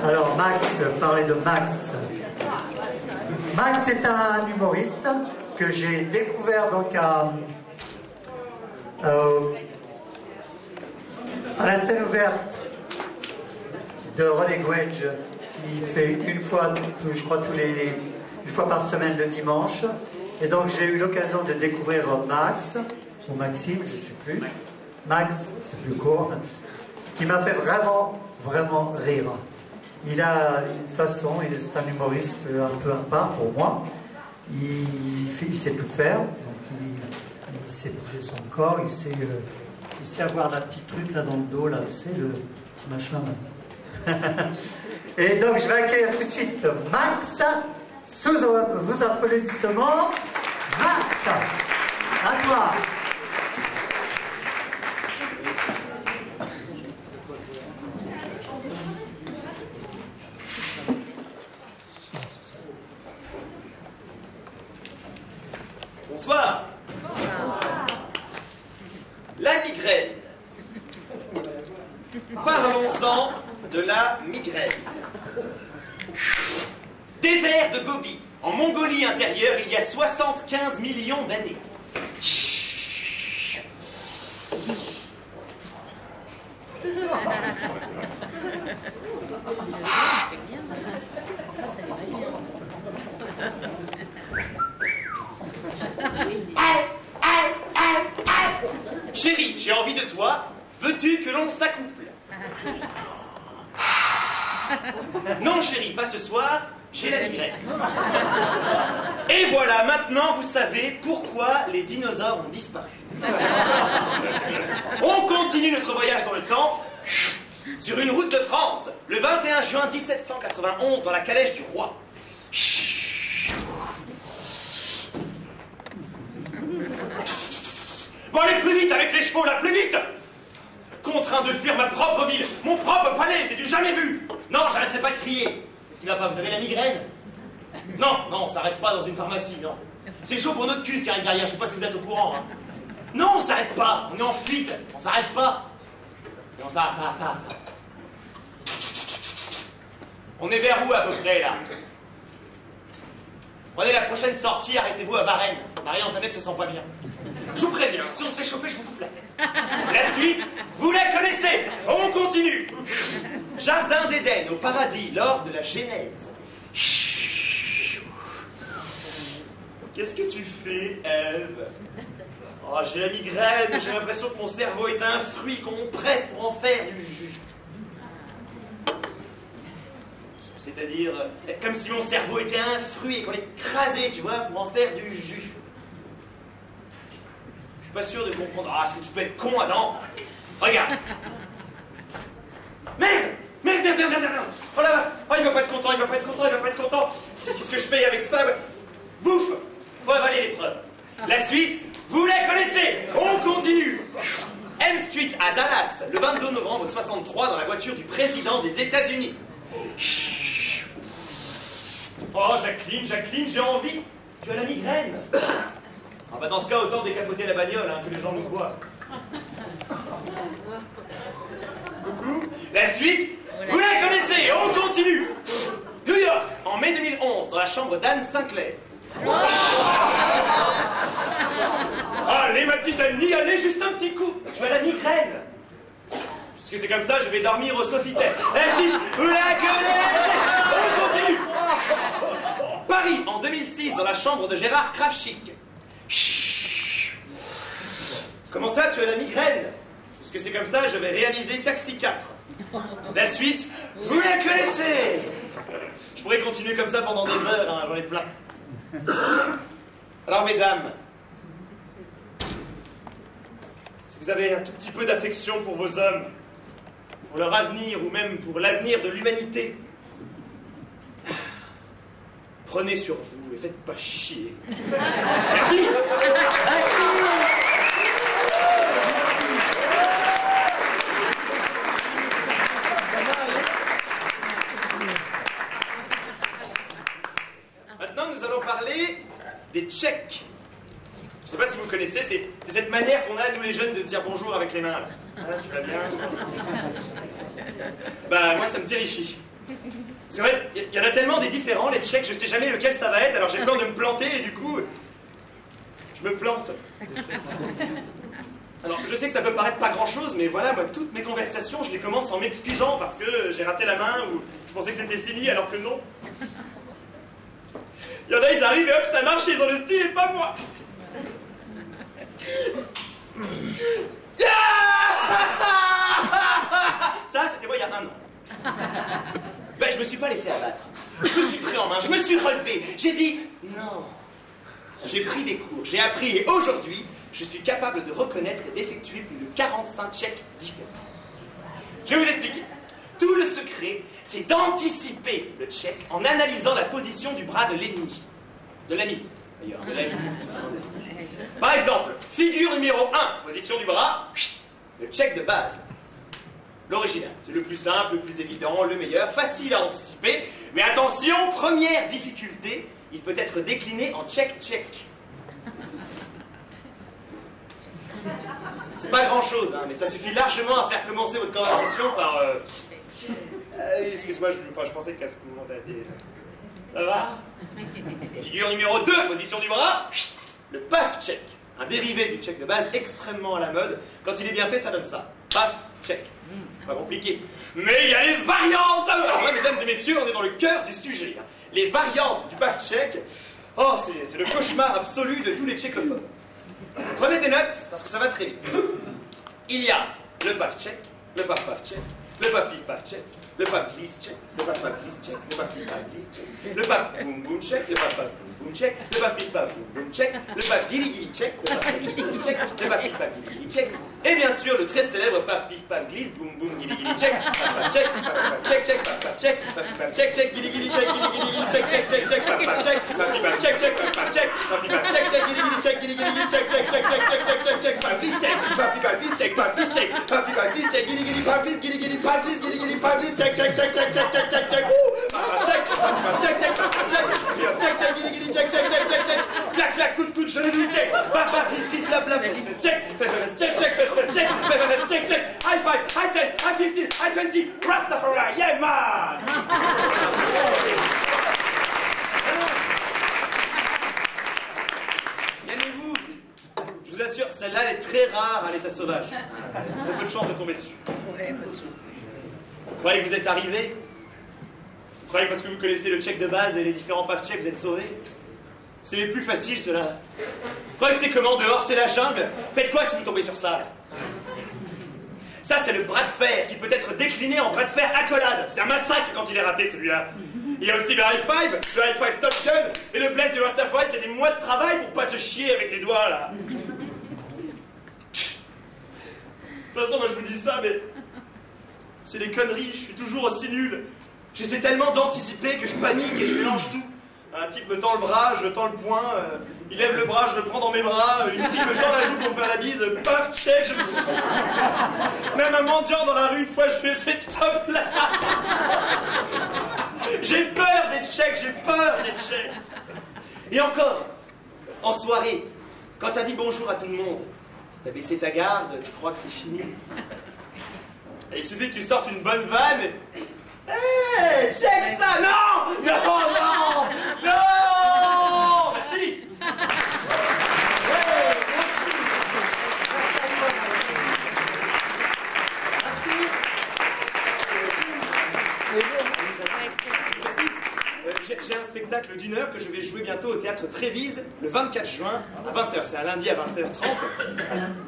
Alors Max, parler de Max. Max est un humoriste que j'ai découvert donc à la scène ouverte de René Gouedge, qui fait une fois, je crois une fois par semaine le dimanche. Et donc j'ai eu l'occasion de découvrir Max, ou Maxime, je ne sais plus. Max, c'est plus court, qui m'a fait vraiment, vraiment rire. Il a une façon, c'est un humoriste un peu à part pour moi. Il sait tout faire, donc il sait bouger son corps, il sait avoir un petit truc là dans le dos, là, tu sais, le petit machin là. Et donc je vais accueillir tout de suite Max, sous vos applaudissements. Max, à toi. Bonsoir. La migraine. Parlons-en de la migraine. Désert de Gobi, en Mongolie intérieure, il y a 75 millions d'années. Chérie, j'ai envie de toi. Veux-tu que l'on s'accouple? Non, chérie, pas ce soir. J'ai la migraine. Et voilà, maintenant vous savez pourquoi les dinosaures ont disparu. On continue notre voyage dans le temps sur une route de France, le 21 juin 1791, dans la calèche du roi. Bon, allez plus vite avec les chevaux, là, plus vite! Contraint de fuir ma propre ville, mon propre palais, c'est du jamais vu! Non, j'arrêterai pas de crier. Qu'est-ce qui va pas? Vous avez la migraine? Non, non, on s'arrête pas dans une pharmacie, non. C'est chaud pour notre cul qui arrive derrière, je sais pas si vous êtes au courant. Hein. Non, on s'arrête pas, on est en fuite, on s'arrête pas. Non, ça. On est vers où à peu près, là? Prenez la prochaine sortie, arrêtez-vous à Varennes. Marie-Antoinette se sent pas bien. Je vous préviens, si on se fait choper, je vous coupe la tête. La suite, vous la connaissez. On continue. Jardin d'Éden, au paradis, lors de la Genèse. Qu'est-ce que tu fais, Ève? Oh, j'ai la migraine, j'ai l'impression que mon cerveau est un fruit qu'on presse pour en faire du jus. C'est-à-dire, comme si mon cerveau était un fruit et qu'on l'écrasait, tu vois, pour en faire du jus. Je suis pas sûr de comprendre. Ah, est-ce que tu peux être con, Adam? Regarde. Merde. Oh là, oh, il va pas être content. Qu'est-ce que je fais avec ça? Bouffe. Faut avaler l'épreuve. La suite, vous la connaissez. On continue. M Street à Dallas, le 22 novembre 63, dans la voiture du président des États-Unis. Oh, Jacqueline, j'ai envie. Tu as la migraine. Ah bah dans ce cas, autant décapoter la bagnole, hein, que les gens nous voient. Coucou. La suite, vous la connaissez. On continue. New York, en mai 2011, dans la chambre d'Anne Sinclair. Allez, ma petite Annie, allez, juste un petit coup. Tu as la migraine. Puisque c'est comme ça, je vais dormir au Sofitel. La suite, vous la connaissez. On continue. Paris, en 2006, dans la chambre de Gérard Kravchik. Comment ça, tu as la migraine? Parce que c'est comme ça, je vais réaliser Taxi 4. La suite, vous la connaissez. Je pourrais continuer comme ça pendant des heures, hein, j'en ai plein. Alors, mesdames, si vous avez un tout petit peu d'affection pour vos hommes, pour leur avenir ou même pour l'avenir de l'humanité, prenez sur vous et faites pas chier. Merci. Maintenant, nous allons parler des Tchèques. Je ne sais pas si vous connaissez, c'est cette manière qu'on a, nous les jeunes, de se dire bonjour avec les mains. Là. Ah, tu vas bien? Bah, moi, ça me terrifie. C'est vrai, il y en a tellement des différents, les checks, je sais jamais lequel ça va être, alors j'ai peur de me planter et du coup, je me plante. Alors, je sais que ça peut paraître pas grand-chose, mais voilà, moi, toutes mes conversations, je les commence en m'excusant parce que j'ai raté la main ou je pensais que c'était fini alors que non. Il y en a, ils arrivent et hop, ça marche, ils ont le style et pas moi. Ça, c'était moi il y a 1 an. Ben, je me suis pas laissé abattre. Je me suis pris en main, je me suis relevé. J'ai dit non. J'ai pris des cours, j'ai appris et aujourd'hui, je suis capable de reconnaître et d'effectuer plus de 45 checks différents. Je vais vous expliquer. Tout le secret, c'est d'anticiper le check en analysant la position du bras de l'ennemi. De l'ami, d'ailleurs, de l'ami. Par exemple, figure numéro 1, position du bras, le check de base. L'original, c'est le plus simple, le plus évident, le meilleur, facile à anticiper. Mais attention, première difficulté, il peut être décliné en check-check. C'est pas grand-chose, hein, mais ça suffit largement à faire commencer votre conversation par... excuse-moi, je pensais qu'à ce moment t'as dit... Ça va? Figure numéro 2, position du bras, le paf check. Un dérivé du check de base extrêmement à la mode. Quand il est bien fait, ça donne ça. Paf check. Pas compliqué. Mais il y a les variantes! Alors là, mesdames et messieurs, on est dans le cœur du sujet. Les variantes du paf check, oh, c'est le cauchemar absolu de tous les tchécophones. Prenez des notes, parce que ça va très vite. Il y a le paf check, le paf paf check, le paf pif paf check, le paf glisse check, le paf paf glisse check, le paf pif paf glisse check, le paf boum boum check, le paf paf boum boum check, le paf pif paf boum boum check, le paf gili gili check, le paf gili gili check, le paf pif paf gili gili check, et bien sûr le très célèbre paf pif paf glisse boum boum gili gili check, paf paf check, paf paf check check, paf paf check, paf pif paf check check, gili gili check, gili gili gili check check check check, paf paf check, paf pif paf check check, paf paf check, paf pif paf check check, gili gili check, gili gili gili check check check check check check check check, paf glisse check, paf pif paf glisse check, paf glisse check, paf pif paf glisse check, gili gili paf glisse, gili gili paf glisse, gili gili paf glisse check check check check check check check check, paf paf check, paf paf check check, paf paf check, check check, gili gili check check check check check, clac clac coup de coude, je le lui texte, paf paf glisse glisse lap lap, check, check check check, check check, high 5, high 10, high 15, high 20, Rastafari, yeah man. Gagnez-vous. Je vous assure, celle-là, elle est très rare à l'état sauvage. Très peu de chance de tomber dessus. Vous croyez que vous êtes arrivé? Vous croyez que parce que vous connaissez le check de base et les différents paf checks, vous êtes sauvé? C'est les plus faciles, ceux-là. Vous croyez que c'est comment dehors? C'est la jungle? Faites quoi si vous tombez sur ça, là? Ça, c'est le bras de fer qui peut être décliné en bras de fer accolade. C'est un massacre quand il est raté, celui-là. Il y a aussi le high five Top Gun, et le bless du Rastafari, c'est des mois de travail pour pas se chier avec les doigts, là. De toute façon, moi je vous dis ça, mais c'est des conneries, je suis toujours aussi nul. J'essaie tellement d'anticiper que je panique et je mélange tout. Un type me tend le bras, je tends le poing, il lève le bras, je le prends dans mes bras, une fille me tend la joue pour me faire la bise, paf, check, Même un mendiant dans la rue, une fois, je lui ai fait top là. J'ai peur des checks, j'ai peur des checks. Et encore, en soirée, quand t'as dit bonjour à tout le monde, t'as baissé ta garde, tu crois que c'est fini. Et il suffit que tu sortes une bonne vanne et... Hey, check ça! Non! Non, non! Non! Merci! J'ai un spectacle d'1 heure que je vais jouer bientôt au théâtre Trévise le 24 juin à 20h. C'est un lundi à 20h30.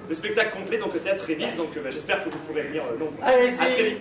Le spectacle complet donc au théâtre Trévise, donc j'espère que vous pourrez venir nombreux. Allez-y. À très vite.